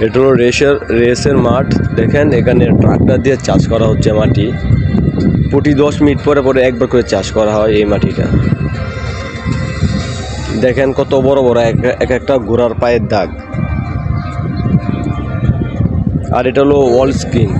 এটা হলো রেসের মাঠ। দেখেন এখানে ট্রাক্টর দিয়ে চাষ করা হচ্ছে মাটি। প্রতি 10 মিনিট পরে পরে একবার করে চাষ করা হয় এই মাটিটা। দেখেন কত বড় বড় এক একটা ঘোড়ার পায়ের দাগ। আর এটা হলো ওয়াল স্ক্রিন।